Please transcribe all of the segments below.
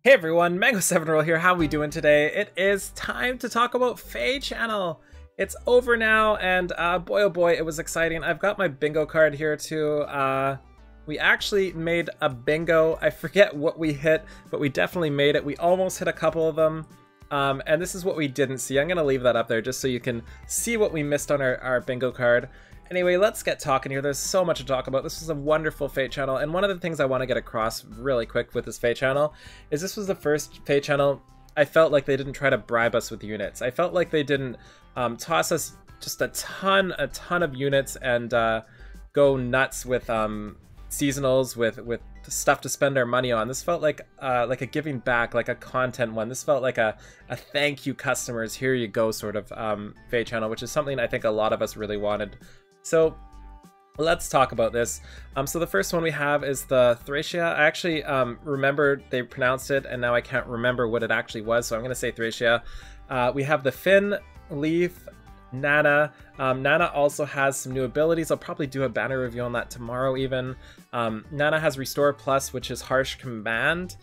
Hey everyone, Mango7Roll here. How we doing today? It is time to talk about FEH channel. It's over now, and boy oh boy, it was exciting. I've got my bingo card here too. We actually made a bingo. I forget what we hit, but we definitely made it. We almost hit a couple of them. And this is what we didn't see. I'm gonna leave that up there just so you can see what we missed on our bingo card. Anyway, let's get talking here. There's so much to talk about. This is a wonderful FEH channel, and one of the things I want to get across really quick with this FEH channel is this was the first FEH channel I felt like they didn't try to bribe us with units. I felt like they didn't toss us just a ton of units and go nuts with seasonals, with stuff to spend our money on. This felt like a giving back, like a content one. This felt like a thank you customers, here you go sort of FEH channel, which is something I think a lot of us really wanted. So let's talk about this. So the first one we have is the Thracia. I actually remembered they pronounced it, and now I can't remember what it actually was, so I'm going to say Thracia. We have the Finn, Leaf, Nana. Nana also has some new abilities. I'll probably do a banner review on that tomorrow even. Nana has Restore Plus, which is Harsh Command.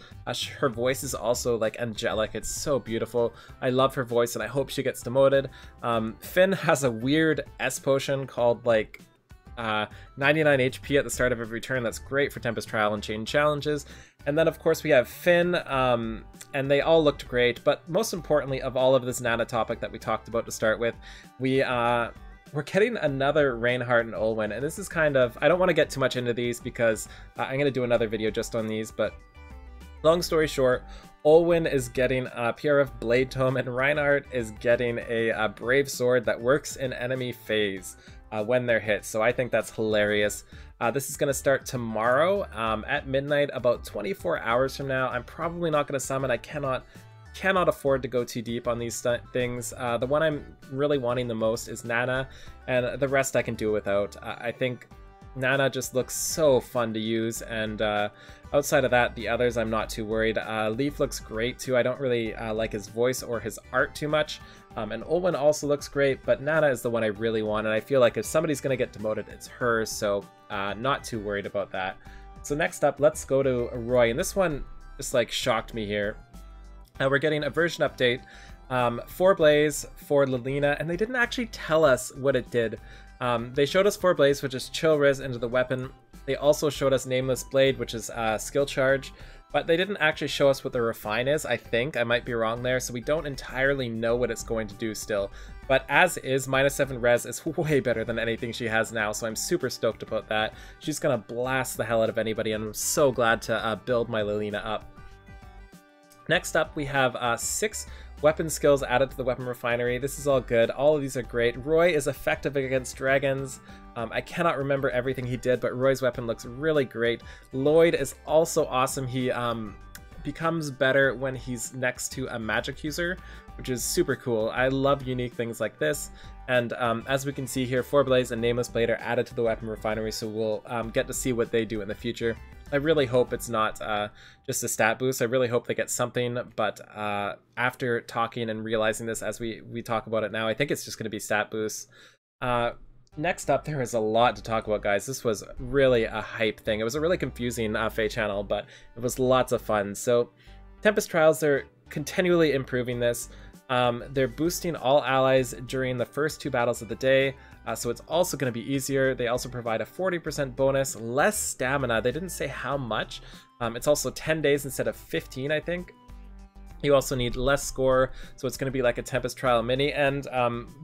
Her voice is also like angelic. It's so beautiful. I love her voice and I hope she gets demoted. Finn has a weird S potion called like 99 HP at the start of every turn. That's great for Tempest Trial and Chain challenges. And then of course we have Finn, and they all looked great, but most importantly of all of this Nana topic that we talked about to start with, we're getting another Reinhardt and Olwen, and this is kind of, I don't want to get too much into these because I'm going to do another video just on these, but long story short, Olwen is getting a PRF Blade Tome, and Reinhardt is getting a Brave Sword that works in enemy phase when they're hit, so I think that's hilarious. This is going to start tomorrow at midnight, about 24 hours from now. I'm probably not going to summon. I cannot afford to go too deep on these things. The one I'm really wanting the most is Nana, and the rest I can do without. I think Nana just looks so fun to use, and outside of that, the others I'm not too worried. Leaf looks great too. I don't really like his voice or his art too much. And Olwen also looks great, but Nana is the one I really want, and I feel like if somebody's going to get demoted, it's her, so not too worried about that. So next up, let's go to Roy, and this one just like shocked me here. We're getting a version update for Blaze, for Lilina, and they didn't actually tell us what it did. They showed us 4 Blaze, which is chill res into the weapon. They also showed us Nameless Blade, which is skill charge, but they didn't actually show us what the Refine is, I think. I might be wrong there, so we don't entirely know what it's going to do still. But as is, -7 res is way better than anything she has now, so I'm super stoked about that. She's gonna blast the hell out of anybody, and I'm so glad to build my Lilina up. Next up, we have 6 weapon skills added to the weapon refinery. This is all good. All of these are great. Roy is effective against dragons. I cannot remember everything he did, but Roy's weapon looks really great. Lloyd is also awesome. He becomes better when he's next to a magic user, which is super cool. I love unique things like this. And as we can see here, 4 Blaze and Nameless Blade are added to the weapon refinery, so we'll get to see what they do in the future. I really hope it's not just a stat boost. I really hope they get something, but after talking and realizing this as we talk about it now, I think it's just going to be stat boosts. Next up, there is a lot to talk about, guys. This was really a hype thing. It was a really confusing FEH channel, but it was lots of fun. So Tempest Trials, they're continually improving this. They're boosting all allies during the first 2 battles of the day, so it's also going to be easier. They also provide a 40% bonus, less stamina. They didn't say how much. It's also 10 days instead of 15, I think. You also need less score, so it's going to be like a Tempest Trial mini, and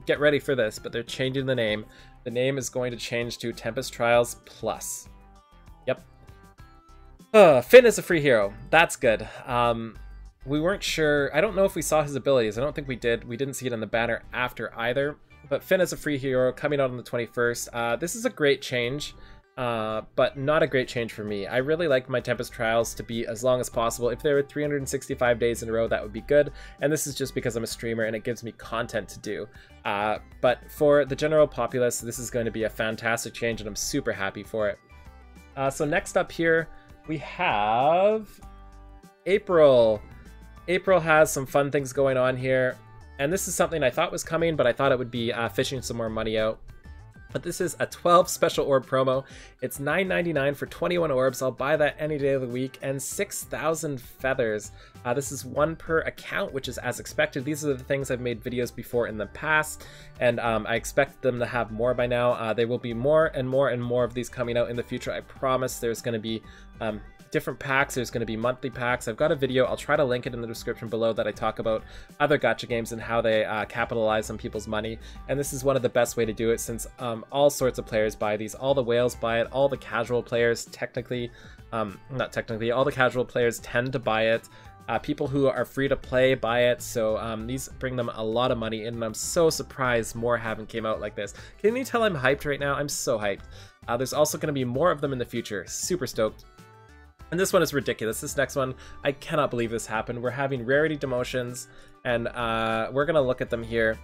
get ready for this, but they're changing the name. The name is going to change to Tempest Trials Plus. Yep. Finn is a free hero. That's good. We weren't sure. I don't know if we saw his abilities. I don't think we did. We didn't see it in the banner after either. But Finn is a free hero coming out on the 21st. This is a great change, but not a great change for me. I really like my Tempest Trials to be as long as possible. If they were 365 days in a row, that would be good. And this is just because I'm a streamer and it gives me content to do. But for the general populace, this is going to be a fantastic change, and I'm super happy for it. So next up here, we have April. April has some fun things going on here, and this is something I thought was coming, but I thought it would be fishing some more money out. But this is a 12 special orb promo. It's $9.99 for 21 orbs. I'll buy that any day of the week. And 6,000 feathers. This is 1 per account, which is as expected. These are the things I've made videos before in the past, and I expect them to have more by now. There will be more and more and more of these coming out in the future. I promise. There's going to be different packs. There's going to be monthly packs. I've got a video, I'll try to link it in the description below, that I talk about other gacha games and how they capitalize on people's money. And this is one of the best way to do it, since all sorts of players buy these. All the whales buy it, all the casual players technically, not technically, all the casual players tend to buy it. People who are free to play buy it, so these bring them a lot of money, and I'm so surprised more haven't came out like this. Can you tell I'm hyped right now? I'm so hyped. There's also going to be more of them in the future. Super stoked. And this one is ridiculous. This next one, I cannot believe this happened. We're having rarity demotions, and we're going to look at them here.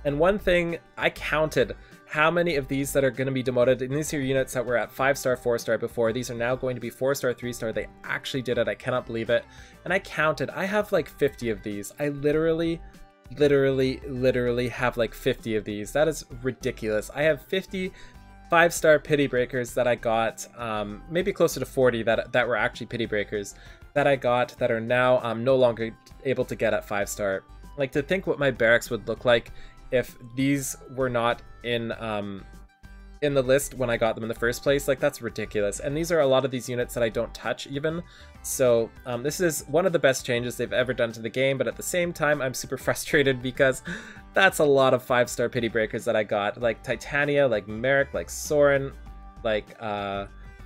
And one thing, I counted how many of these that are going to be demoted, and these are units that were at 5-star, 4-star before. These are now going to be 4-star, 3-star. They actually did it. I cannot believe it. And I counted. I have like 50 of these. I literally have like 50 of these. That is ridiculous. I have 50 5-star pity breakers that I got, maybe closer to 40 that were actually pity breakers that I got that are now no longer able to get at 5-star. Like, to think what my barracks would look like if these were not in the list when I got them in the first place. Like, that's ridiculous. And these are a lot of these units that I don't touch even. So this is one of the best changes they've ever done to the game, but at the same time I'm super frustrated because that's a lot of 5-star pity breakers that I got. Like Titania, like Merrick, like Soren, like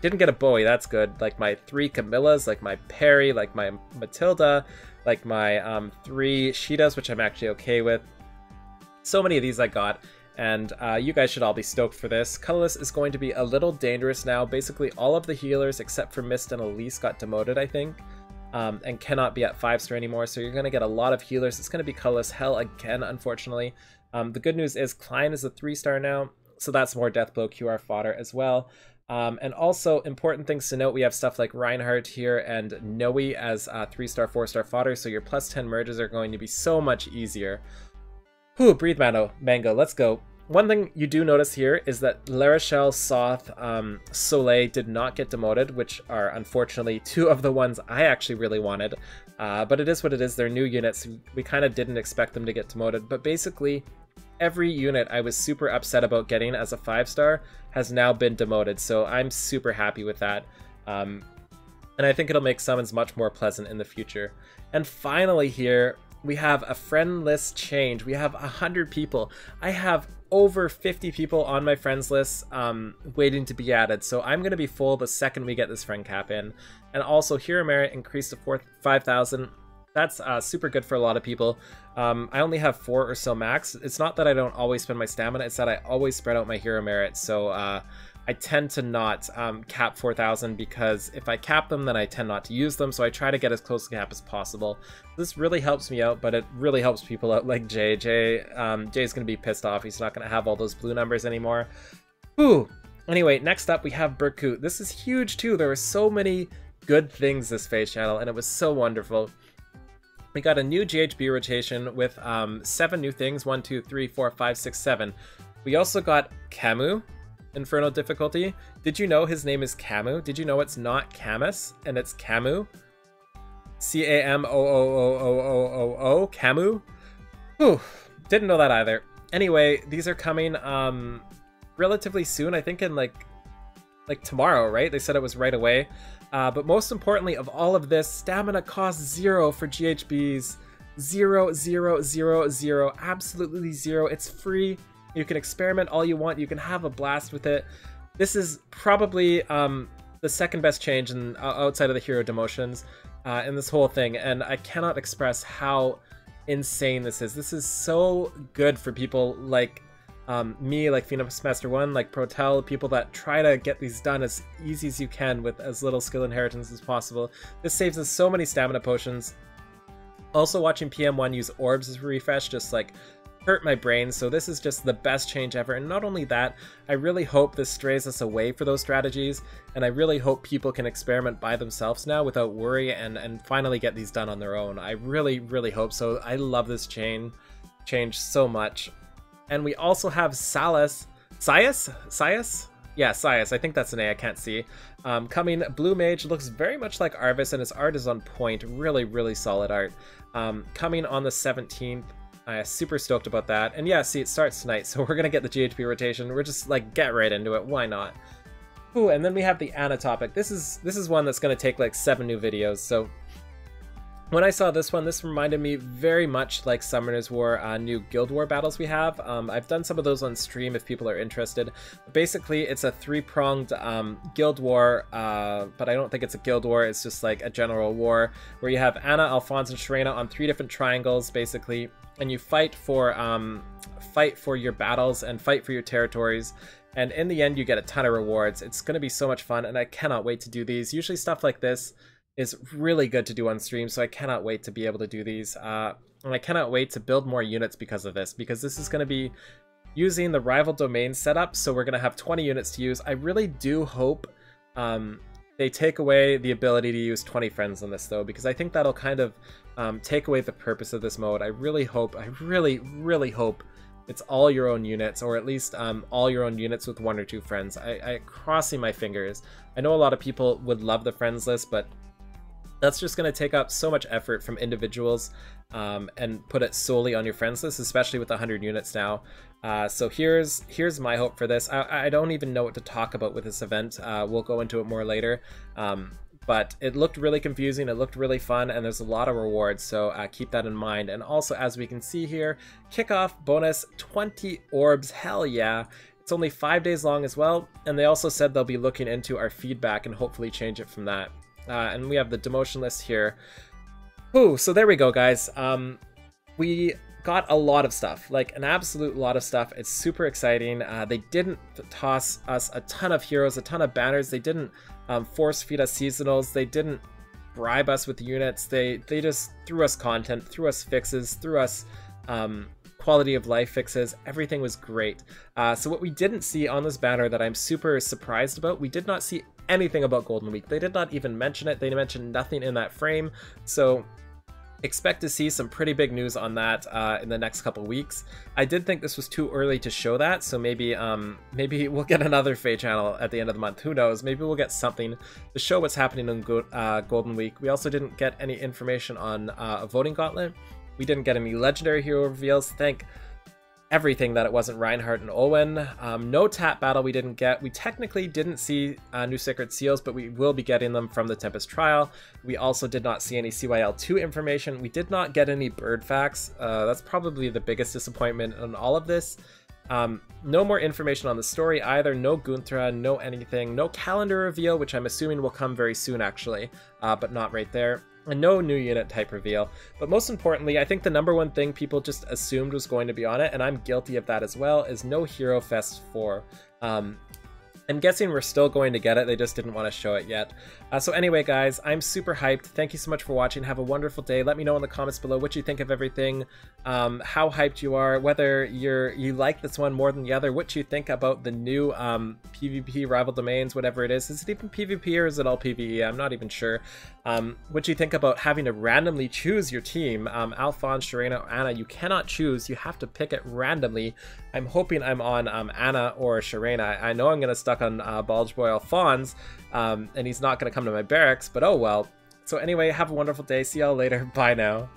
didn't get a Bowie, that's good. Like my 3 Camillas, like my Perry, like my Matilda, like my 3 Sheetas, which I'm actually okay with. So many of these I got, and you guys should all be stoked for this. Colorless is going to be a little dangerous now. Basically all of the healers except for Mist and Elise got demoted, I think, and cannot be at 5-star anymore, so you're going to get a lot of healers. It's going to be colorless hell again, unfortunately. The good news is Klein is a 3-star now, so that's more Deathblow QR fodder as well. And also, important things to note, we have stuff like Reinhardt here and Noe as 3-star, 4-star fodder, so your plus 10 merges are going to be so much easier. Whew, breathe mango, let's go. One thing you do notice here is that La Rochelle, Soth, Soleil did not get demoted, which are unfortunately 2 of the ones I actually really wanted. But it is what it is, they're new units. We kind of didn't expect them to get demoted, but basically every unit I was super upset about getting as a 5-star has now been demoted, so I'm super happy with that. And I think it'll make summons much more pleasant in the future. And finally here, we have a friend list change. We have 100 people. I have over 50 people on my friends list waiting to be added, so I'm going to be full the second we get this friend cap in. And also, Hero Merit increased to 5,000. That's super good for a lot of people. I only have 4 or so max. It's not that I don't always spend my stamina, it's that I always spread out my Hero Merit, so I tend to not cap 4,000, because if I cap them, then I tend not to use them, so I try to get as close to cap as possible. This really helps me out, but it really helps people out like Jay. Jay's gonna be pissed off. He's not gonna have all those blue numbers anymore. Whew. Anyway, next up we have Berkut. This is huge too. There were so many good things this FEH channel, and it was so wonderful. We got a new GHB rotation with 7 new things. 1, 2, 3, 4, 5, 6, 7. We also got Camus Inferno difficulty. Did you know his name is Camus? Did you know it's not Camus and it's Camus? C-A-M-O-O-O-O-O-O-O, Camus? Whew, didn't know that either. Anyway, these are coming relatively soon, I think in like tomorrow, right? They said it was right away. But most importantly of all of this, stamina costs 0 for GHBs. 0, 0, 0, 0, absolutely 0. It's free. You can experiment all you want. You can have a blast with it. This is probably the second best change outside of the hero demotions in this whole thing. And I cannot express how insane this is. This is so good for people like me, like Phoenix Master 1, like Protel, people that try to get these done as easy as you can with as little skill inheritance as possible. This saves us so many stamina potions. Also, watching PM1 use orbs as a refresh just like hurt my brain, so this is just the best change ever. And not only that, I really hope this strays us away for those strategies, and I really hope people can experiment by themselves now without worry and finally get these done on their own. I really hope so. I love this change so much. And we also have Salus Sias? Yeah, Sias. I think that's an A. I can't see. Coming, Blue Mage looks very much like Arvis, and his art is on point. Really, really solid art. Coming on the 17th. Super stoked about that. And yeah, see, it starts tonight, so we're gonna get the GHP rotation. We're just like, get right into it. Why not? Ooh, and then we have the Ana topic. This is one that's gonna take like 7 new videos. So when I saw this one, this reminded me very much like Summoners War new Guild War battles we have. I've done some of those on stream if people are interested. Basically, it's a 3-pronged Guild War, but I don't think it's a Guild War. It's just like a general war where you have Ana, Alphonse, and Sharena on 3 different triangles, basically, and you fight for your battles and fight for your territories. And in the end, you get a ton of rewards. It's going to be so much fun, and I cannot wait to do these. Usually stuff like this is really good to do on stream, so I cannot wait to be able to do these. And I cannot wait to build more units because of this, because this is going to be using the rival domain setup, so we're going to have 20 units to use. I really do hope they take away the ability to use 20 friends on this, though, because I think that'll kind of take away the purpose of this mode. I really hope, I really hope it's all your own units, or at least all your own units with 1 or 2 friends. I crossing my fingers. I know a lot of people would love the friends list, but that's just going to take up so much effort from individuals and put it solely on your friends list, especially with 100 units now. So here's my hope for this. I don't even know what to talk about with this event. We'll go into it more later. But it looked really confusing, it looked really fun, and there's a lot of rewards, so keep that in mind. And also, as we can see here, kickoff bonus 20 orbs, hell yeah. It's only 5 days long as well, and they also said they'll be looking into our feedback and hopefully change it from that. And we have the demotion list here. Ooh, so there we go, guys. We got a lot of stuff, like an absolute lot of stuff. It's super exciting. They didn't toss us a ton of heroes, a ton of banners. They didn't force feed us seasonals. They didn't bribe us with units. They just threw us content, threw us fixes, threw us quality of life fixes. Everything was great. So what we didn't see on this banner that I'm super surprised about, we did not see anything about Golden Week. They did not even mention it. They mentioned nothing in that frame. So expect to see some pretty big news on that in the next couple weeks. I did think this was too early to show that, so maybe maybe we'll get another FEH channel at the end of the month. Who knows? Maybe we'll get something to show what's happening in Golden Week. We also didn't get any information on a voting gauntlet. We didn't get any legendary hero reveals. Thank everything that it wasn't Reinhardt and Owen. No tap battle we didn't get. We technically didn't see new Sacred Seals, but we will be getting them from the Tempest Trial. We also did not see any CYL2 information. We did not get any bird facts. That's probably the biggest disappointment in all of this. No more information on the story either. No Gunthra, no anything. No calendar reveal, which I'm assuming will come very soon actually, but not right there. And no new unit type reveal. But most importantly, I think the #1 thing people just assumed was going to be on it, and I'm guilty of that as well, is no Hero Fest 4. I'm guessing we're still going to get it, they just didn't want to show it yet. So anyway, guys, I'm super hyped. Thank you so much for watching. Have a wonderful day. Let me know in the comments below what you think of everything, how hyped you are, whether you like this one more than the other, what you think about the new PvP rival domains, whatever it is. Is it even PvP or is it all PvE? I'm not even sure. What you think about having to randomly choose your team. Alphonse, Sharena, Ana, you cannot choose. You have to pick it randomly. I'm hoping I'm on Ana or Sharena. I know I'm going to stuck on Bulge Boy Alphonse, and he's not going to come to my barracks, but oh well. So anyway, have a wonderful day. See y'all later. Bye now.